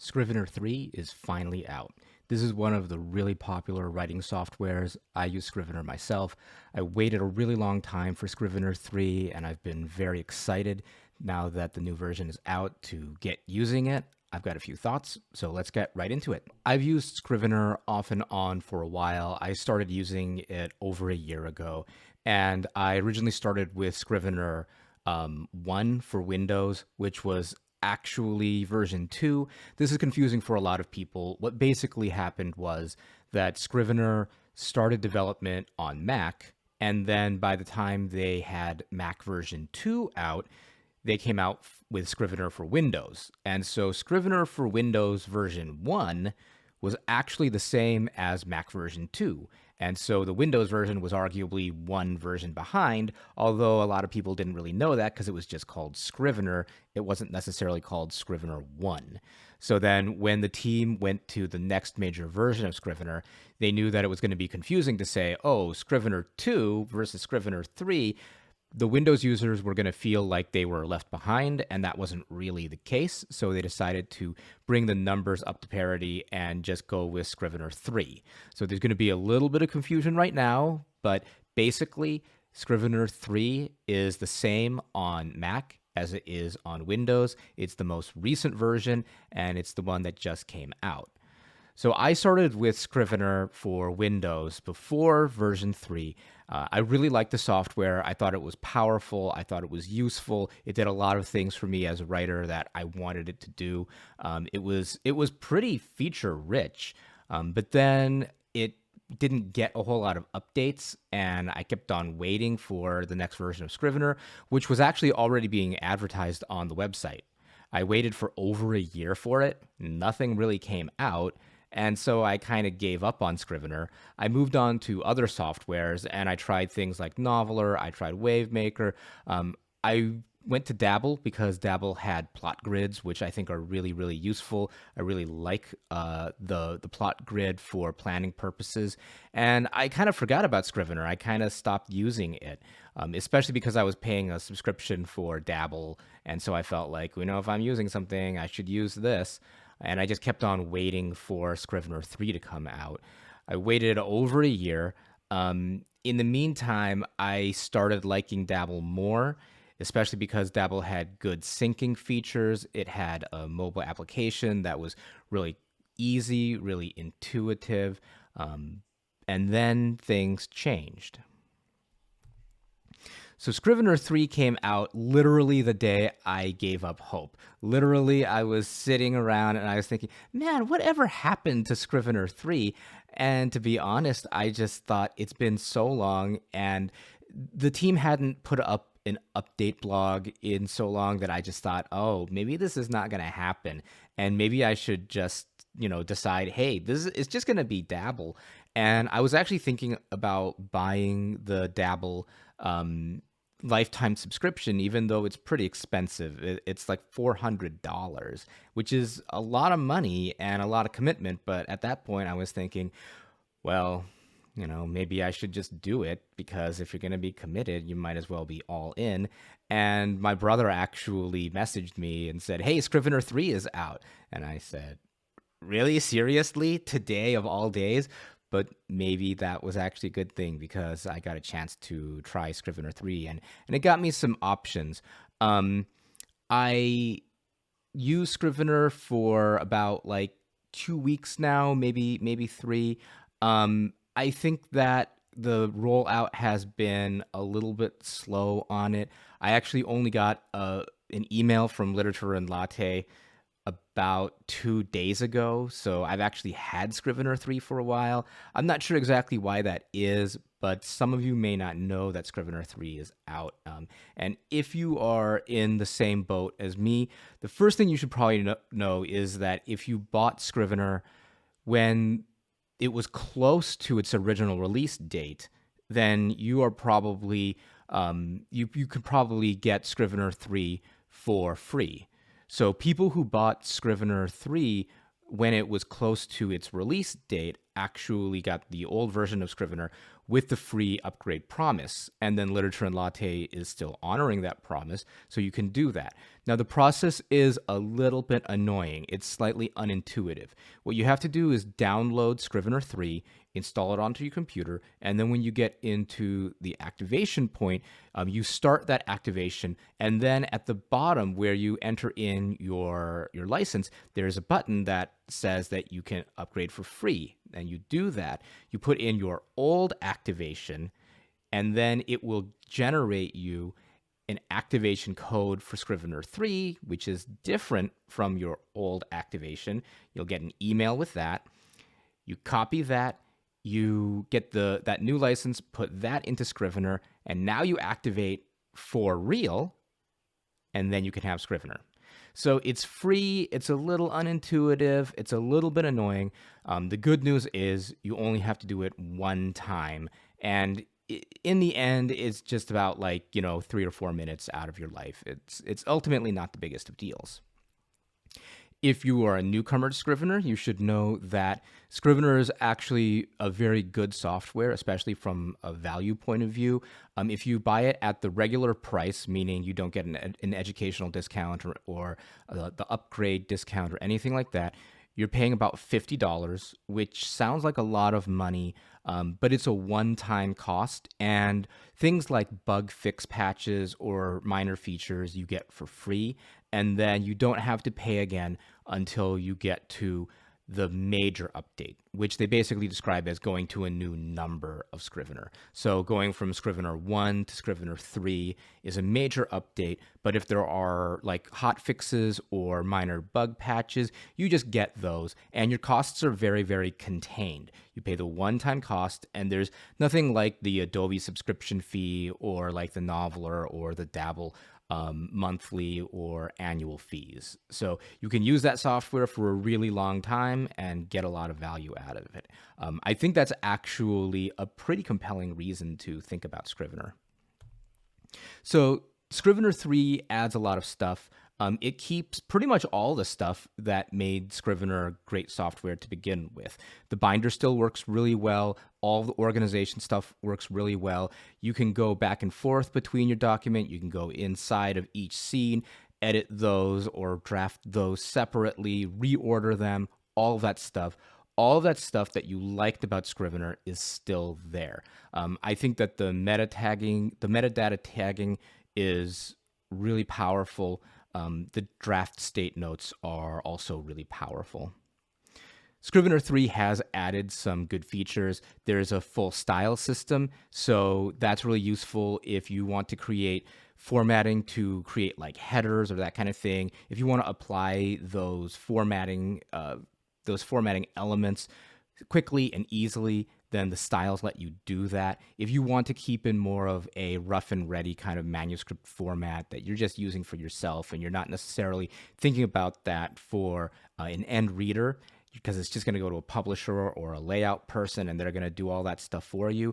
Scrivener 3 is finally out. This is one of the really popular writing softwares. I use Scrivener myself. I waited a really long time for Scrivener 3, and I've been very excited now that the new version is out to get using it. I've got a few thoughts, so let's get right into it. I've used Scrivener off and on for a while. I started using it over a year ago, and I originally started with Scrivener 1 for Windows, which was actually version 2. This is confusing for a lot of people. What basically happened was that Scrivener started development on Mac, and then by the time they had Mac version 2 out, they came out with Scrivener for Windows. And so Scrivener for Windows version 1 was actually the same as Mac version 2. And so the Windows version was arguably one version behind, although a lot of people didn't really know that because it was just called Scrivener. It wasn't necessarily called Scrivener 1. So then when the team went to the next major version of Scrivener, they knew that it was going to be confusing to say, oh, Scrivener 2 versus Scrivener 3. The Windows users were going to feel like they were left behind, and that wasn't really the case. So they decided to bring the numbers up to parity and just go with Scrivener 3. So there's going to be a little bit of confusion right now, but basically Scrivener 3 is the same on Mac as it is on Windows. It's the most recent version, and it's the one that just came out. So I started with Scrivener for Windows before version 3. I really liked the software. I thought it was powerful. I thought it was useful. It did a lot of things for me as a writer that I wanted it to do. It was pretty feature rich, but then it didn't get a whole lot of updates, and I kept on waiting for the next version of Scrivener, which was actually already being advertised on the website. I waited for over a year for it. Nothing really came out. And so I kind of gave up on Scrivener. I moved on to other softwares, and I tried things like Noveler. I tried WaveMaker. I went to Dabble because Dabble had plot grids, which I think are really, really useful. I really like the plot grid for planning purposes. And I kind of forgot about Scrivener. I kind of stopped using it, especially because I was paying a subscription for Dabble. And so I felt like, if I'm using something, I should use this. And I just kept on waiting for Scrivener 3 to come out. I waited over a year. In the meantime, I started liking Dabble more, especially because Dabble had good syncing features. It had a mobile application that was really easy, really intuitive. And then things changed. So Scrivener 3 came out literally the day I gave up hope. Literally, I was sitting around and I was thinking, man, whatever happened to Scrivener 3? And to be honest, I just thought it's been so long, and the team hadn't put up an update blog in so long that I just thought, oh, maybe this is not going to happen. And maybe I should just, decide, hey, it's just going to be Dabble. And I was actually thinking about buying the Dabble lifetime subscription, even though it's pretty expensive. It's like $400, which is a lot of money and a lot of commitment. But at that point, I was thinking, well, maybe I should just do it, because if you're going to be committed, you might as well be all in. And my brother actually messaged me and said, hey, Scrivener 3 is out. And I said, really? Seriously? Today of all days? But maybe that was actually a good thing, because I got a chance to try Scrivener 3, and it got me some options. I use Scrivener for about like 2 weeks now, maybe 3. I think that the rollout has been a little bit slow on it. I actually only got an email from Literature and Latte about 2 days ago, so I've actually had Scrivener 3 for a while. I'm not sure exactly why that is, but some of you may not know that Scrivener 3 is out. And if you are in the same boat as me, the first thing you should probably know is that if you bought Scrivener when it was close to its original release date, then you are probably, you could probably get Scrivener 3 for free. So people who bought Scrivener 3 when it was close to its release date actually got the old version of Scrivener with the free upgrade promise. And then Literature and Latte is still honoring that promise, so you can do that. Now, the process is a little bit annoying. It's slightly unintuitive. What you have to do is download Scrivener 3, install it onto your computer, and then when you get into the activation point, you start that activation, and then at the bottom where you enter in your license, there's a button that says that you can upgrade for free. And you do that, you put in your old activation, and then it will generate you an activation code for Scrivener 3, which is different from your old activation. You'll get an email with that. You copy that, you get that new license, put that into Scrivener, and now you activate for real, and then you can have Scrivener. So it's free, it's a little unintuitive, it's a little bit annoying. The good news is you only have to do it one time, and in the end, it's just about 3 or 4 minutes out of your life. It's ultimately not the biggest of deals. If you are a newcomer to Scrivener, you should know that Scrivener is actually a very good software, especially from a value point of view. If you buy it at the regular price, meaning you don't get an educational discount or the upgrade discount or anything like that, you're paying about $50, which sounds like a lot of money, but it's a one-time cost. And things like bug fix patches or minor features you get for free, and then you don't have to pay again until you get to the major update, which they basically describe as going to a new number of Scrivener. So going from Scrivener 1 to Scrivener 3 is a major update, but if there are hot fixes or minor bug patches, you just get those, and your costs are very, very contained. You pay the one-time cost, and there's nothing like the Adobe subscription fee or like the Noveler or the Dabble monthly or annual fees. So you can use that software for a really long time and get a lot of value out of it. I think that's actually a pretty compelling reason to think about Scrivener. So Scrivener 3 adds a lot of stuff. It keeps pretty much all the stuff that made Scrivener great software to begin with. The binder still works really well. All the organization stuff works really well. You can go back and forth between your document. You can go inside of each scene, edit those or draft those separately, reorder them, all of that stuff. All of that stuff that you liked about Scrivener is still there. I think that the metadata tagging is really powerful. The draft state notes are also really powerful. Scrivener 3 has added some good features. There's a full style system, so that's really useful if you want to create formatting to create headers or that kind of thing. If you want to apply those formatting elements quickly and easily, then the styles let you do that. If you want to keep in more of a rough and ready kind of manuscript format that you're just using for yourself and you're not necessarily thinking about that for an end reader, because it's just going to go to a publisher or a layout person and they're going to do all that stuff for you.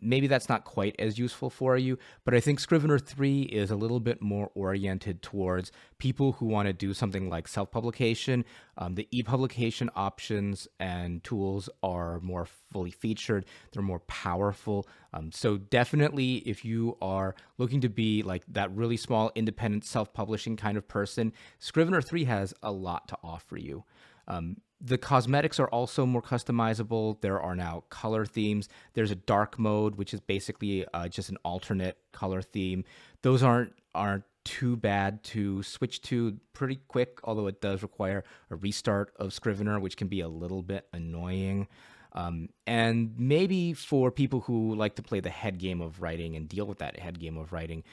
Maybe that's not quite as useful for you, but I think Scrivener 3 is a little bit more oriented towards people who want to do something like self-publication. The e-publication options and tools are more fully featured. They're more powerful. So definitely if you are looking to be that really small, independent, self-publishing kind of person, Scrivener 3 has a lot to offer you. The cosmetics are also more customizable. There are now color themes. There's a dark mode, which is basically just an alternate color theme. Those aren't too bad to switch to pretty quick, although it does require a restart of Scrivener, which can be a little bit annoying. And maybe for people who like to play the head game of writing and deal with that head game of writing,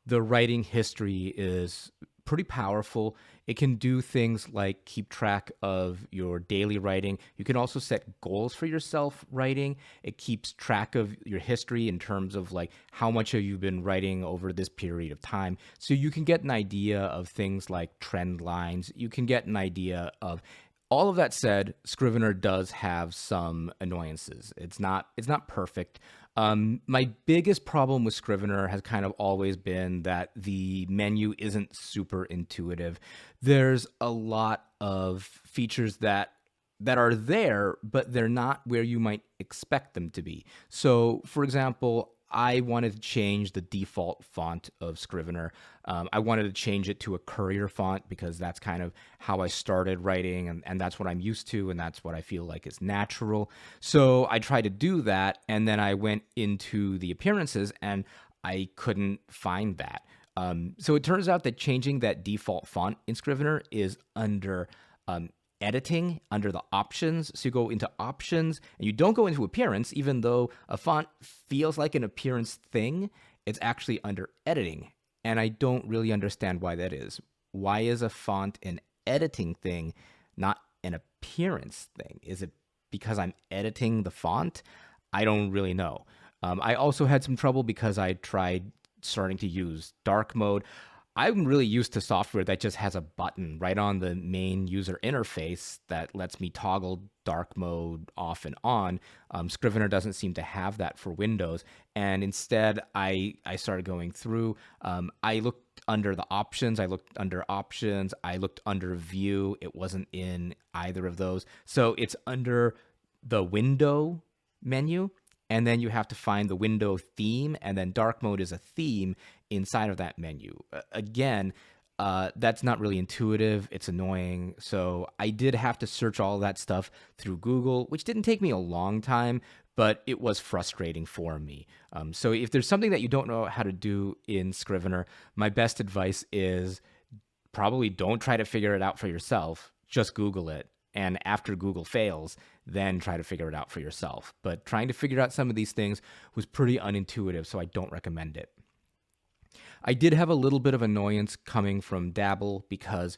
the writing history is pretty powerful. It can do things like keep track of your daily writing. You can also set goals for yourself writing. It keeps track of your history in terms of how much have you been writing over this period of time. So you can get an idea of things like trend lines. You can get an idea of all of that said, Scrivener does have some annoyances. It's not perfect. My biggest problem with Scrivener has kind of always been that the menu isn't super intuitive. There's a lot of features that that are there, but they're not where you might expect them to be. So, for example, I wanted to change the default font of Scrivener. I wanted to change it to a Courier font because that's kind of how I started writing, and that's what I'm used to, and that's what I feel like is natural. So I tried to do that, and then I went into the appearances, and I couldn't find that. So it turns out that changing that default font in Scrivener is under um, editing, under the options. So you go into options and you don't go into appearance, even though a font feels like an appearance thing. It's actually under editing. And I don't really understand why that is. Why is a font an editing thing, not an appearance thing? Is it because I'm editing the font? I don't really know. I also had some trouble because I tried starting to use dark mode. I'm really used to software that just has a button right on the main user interface that lets me toggle dark mode off and on. Scrivener doesn't seem to have that for Windows. And instead, I started going through. I looked under the options. I looked under options. I looked under view. It wasn't in either of those. So it's under the window menu, and then you have to find the window theme, and then dark mode is a theme inside of that menu. Again, that's not really intuitive. It's annoying. So I did have to search all that stuff through Google, which didn't take me a long time, but it was frustrating for me. So if there's something that you don't know how to do in Scrivener, my best advice is probably don't try to figure it out for yourself. Just Google it. And after Google fails, then try to figure it out for yourself. But trying to figure out some of these things was pretty unintuitive, so I don't recommend it. I did have a little bit of annoyance coming from Dabble because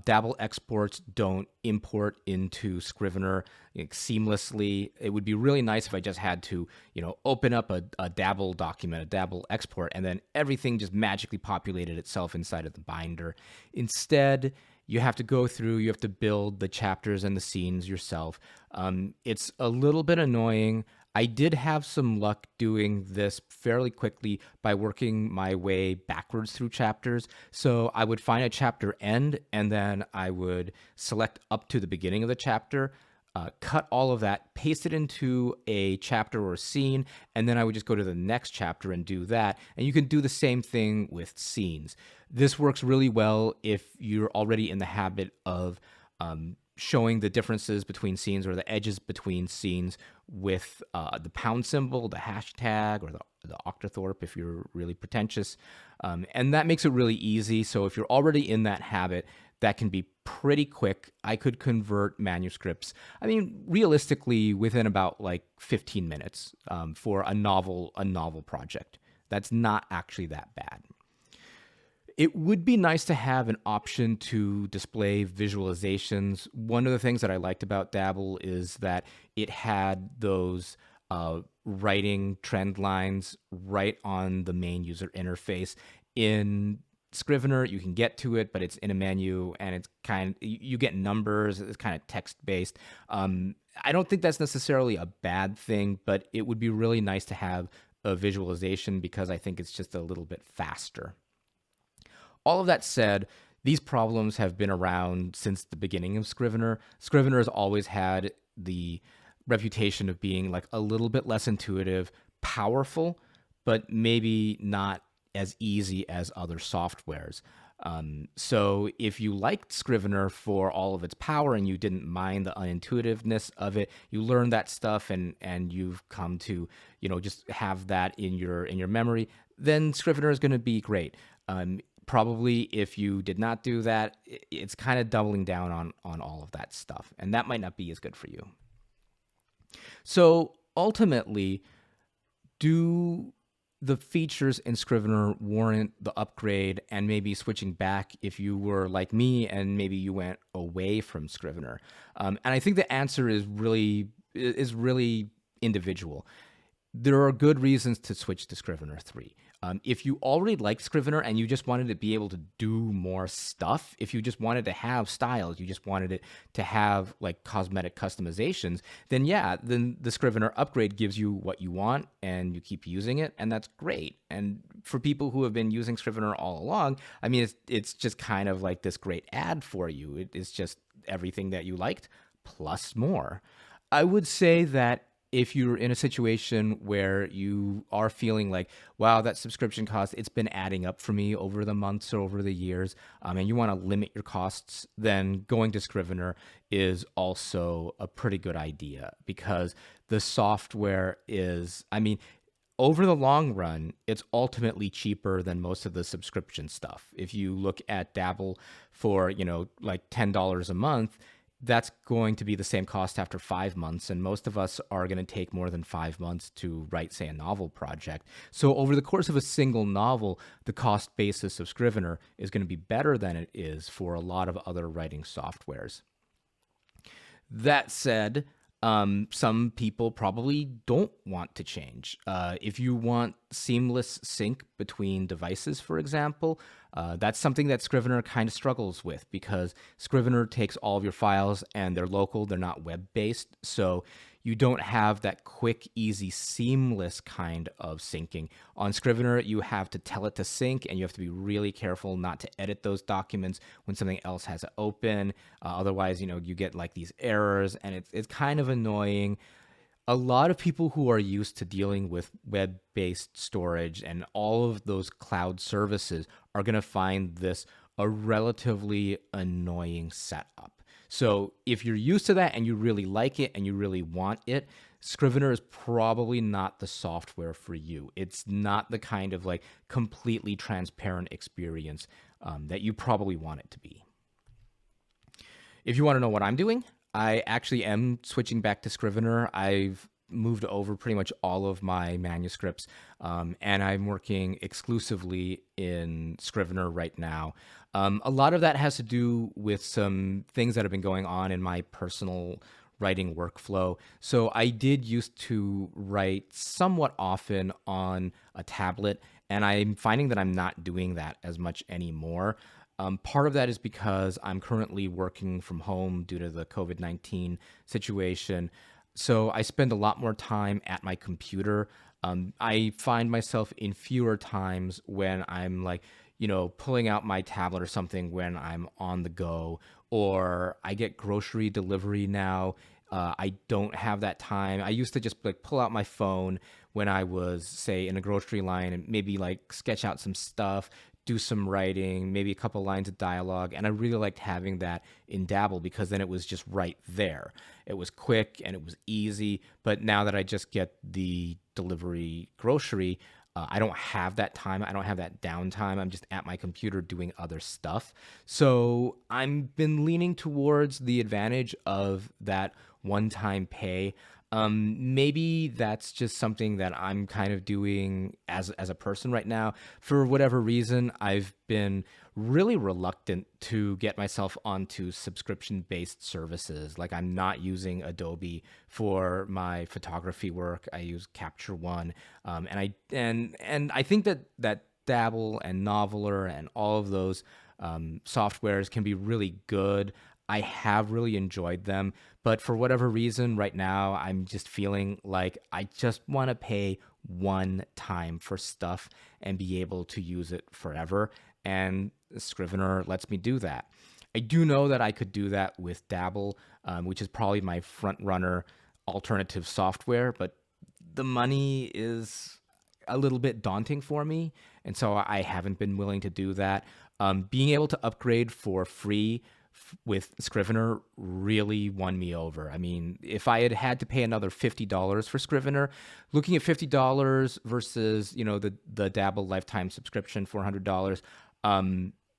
Dabble exports don't import into Scrivener seamlessly. It would be really nice if I just had to, open up a Dabble document, a Dabble export, and then everything just magically populated itself inside of the binder. Instead, you have to go through, you have to build the chapters and the scenes yourself. It's a little bit annoying. I did have some luck doing this fairly quickly by working my way backwards through chapters. So I would find a chapter end, and then I would select up to the beginning of the chapter, cut all of that, paste it into a chapter or a scene, and then I would just go to the next chapter and do that. And you can do the same thing with scenes. This works really well if you're already in the habit of showing the differences between scenes or the edges between scenes with the pound symbol, the hashtag, or the octothorpe if you're really pretentious. And that makes it really easy. So if you're already in that habit, that can be pretty quick. I could convert manuscripts, realistically within about like 15 minutes for a novel project. That's not actually that bad. It would be nice to have an option to display visualizations. One of the things that I liked about Dabble is that it had those writing trend lines right on the main user interface. In Scrivener, you can get to it, but it's in a menu, and it's you get numbers. It's kind of text based. I don't think that's necessarily a bad thing, but it would be really nice to have a visualization because I think it's just a little bit faster. All of that said, these problems have been around since the beginning of Scrivener. Scrivener has always had the reputation of being like a little bit less intuitive, powerful, but maybe not as easy as other softwares. So if you liked Scrivener for all of its power and you didn't mind the unintuitiveness of it, you learned that stuff and you've come to, just have that in your memory, then Scrivener is going to be great. Probably if you did not do that, it's kind of doubling down on all of that stuff, and that might not be as good for you. So ultimately, do the features in Scrivener warrant the upgrade and maybe switching back if you were like me and maybe you went away from Scrivener? And I think the answer is really individual. There are good reasons to switch to Scrivener 3. If you already liked Scrivener and you just wanted to be able to do more stuff, if you just wanted to have styles, you just wanted it to have like cosmetic customizations, then the Scrivener upgrade gives you what you want and you keep using it, and that's great. And for people who have been using Scrivener all along, it's just kind of like this great ad for you. It's just everything that you liked plus more. I would say that if you're in a situation where you are feeling like, wow, that subscription cost, it's been adding up for me over the months or over the years, and you want to limit your costs, then going to Scrivener is also a pretty good idea because the software is, over the long run, it's ultimately cheaper than most of the subscription stuff. If you look at Dabble for, like $10 a month, that's going to be the same cost after 5 months. And most of us are going to take more than 5 months to write, say, a novel project. So over the course of a single novel, the cost basis of Scrivener is going to be better than it is for a lot of other writing softwares. That said, some people probably don't want to change. If you want seamless sync between devices, for example, that's something that Scrivener kind of struggles with because Scrivener takes all of your files and they're local, they're not web-based. So you don't have that quick, easy, seamless kind of syncing. On Scrivener, you have to tell it to sync and you have to be really careful not to edit those documents when something else has it open. Otherwise, you get like these errors and it's kind of annoying. A lot of people who are used to dealing with web-based storage and all of those cloud services are going to find this a relatively annoying setup. So if you're used to that and you really like it and you really want it, Scrivener is probably not the software for you. It's not the kind of like completely transparent experience that you probably want it to be. If you want to know what I'm doing, I actually am switching back to Scrivener. I've moved over pretty much all of my manuscripts, and I'm working exclusively in Scrivener right now. A lot of that has to do with some things that have been going on in my personal writing workflow. So I did used to write somewhat often on a tablet, and I'm finding that I'm not doing that as much anymore. Part of that is because I'm currently working from home due to the COVID-19 situation. So I spend a lot more time at my computer. I find myself in fewer times when I'm like, pulling out my tablet or something when I'm on the go, or I get grocery delivery now. I don't have that time. I used to just like pull out my phone when I was, say, in a grocery line and maybe like sketch out some stuff, do some writing, maybe a couple lines of dialogue. And I really liked having that in Dabble because then it was just right there. It was quick and it was easy. But now that I just get the delivery grocery, I don't have that time. I don't have that downtime. I'm just at my computer doing other stuff. So I've been leaning towards the advantage of that one-time pay. Maybe that's just something that I'm kind of doing as a person right now. For whatever reason, I've been really reluctant to get myself onto subscription-based services. Like I'm not using Adobe for my photography work. I use Capture One, and I think that Dabble and Noveler and all of those softwares can be really good. I have really enjoyed them, but for whatever reason, right now, I'm just feeling like I just want to pay one time for stuff and be able to use it forever. And Scrivener lets me do that. I do know that I could do that with Dabble, which is probably my front runner alternative software, but the money is a little bit daunting for me. And so I haven't been willing to do that. Being able to upgrade for free with Scrivener really won me over. I mean, if I had to pay another $50 for Scrivener, looking at $50 versus, the Dabble lifetime subscription, $400,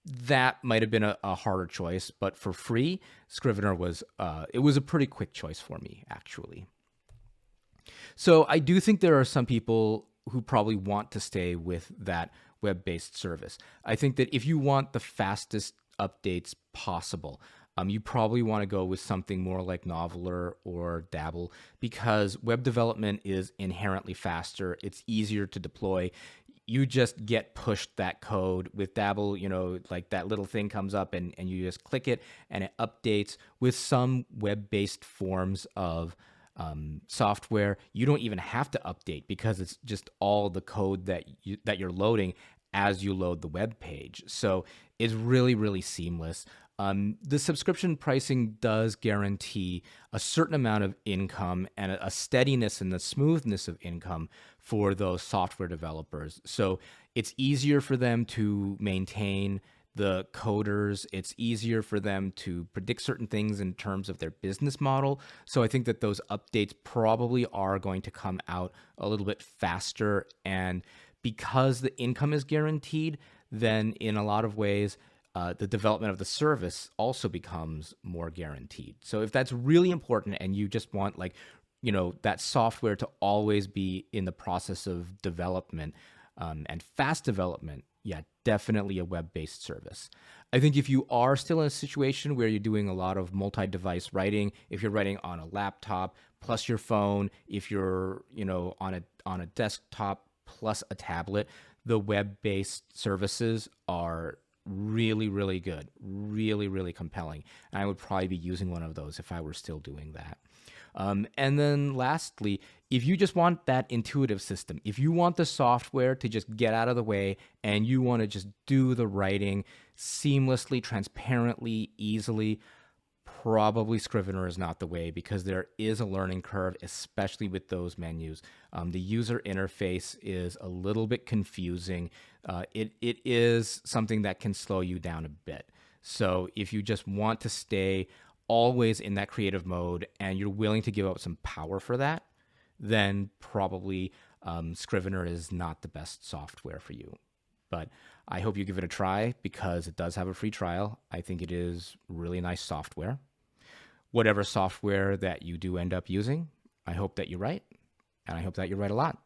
that might have been a harder choice, but for free, Scrivener was it was a pretty quick choice for me, actually. So I do think there are some people who probably want to stay with that web-based service. I think that if you want the fastest updates possible, you probably want to go with something more like Noveler or Dabble because web development is inherently faster. It's easier to deploy. You just get pushed that code. With Dabble, like that little thing comes up and you just click it and it updates. With some web-based forms of software, you don't even have to update because it's just all the code that you're loading as you load the web page. So it's really, really seamless. The subscription pricing does guarantee a certain amount of income and a steadiness and the smoothness of income for those software developers. So it's easier for them to maintain the coders. It's easier for them to predict certain things in terms of their business model. So I think that those updates probably are going to come out a little bit faster. And because the income is guaranteed, then in a lot of ways, the development of the service also becomes more guaranteed. So if that's really important and you just want like, that software to always be in the process of development and fast development, yeah, definitely a web-based service. I think if you are still in a situation where you're doing a lot of multi-device writing, if you're writing on a laptop plus your phone, if you're, on a desktop plus a tablet, the web-based services are really, really good, really, really compelling. And I would probably be using one of those if I were still doing that. And then lastly, if you just want that intuitive system, if you want the software to just get out of the way and you want to just do the writing seamlessly, transparently, easily, probably Scrivener is not the way because there is a learning curve, especially with those menus. The user interface is a little bit confusing. It is something that can slow you down a bit. So if you just want to stay always in that creative mode and you're willing to give up some power for that, then probably Scrivener is not the best software for you. But I hope you give it a try because it does have a free trial. I think it is really nice software. Whatever software that you do end up using, I hope that you write, and I hope that you write a lot.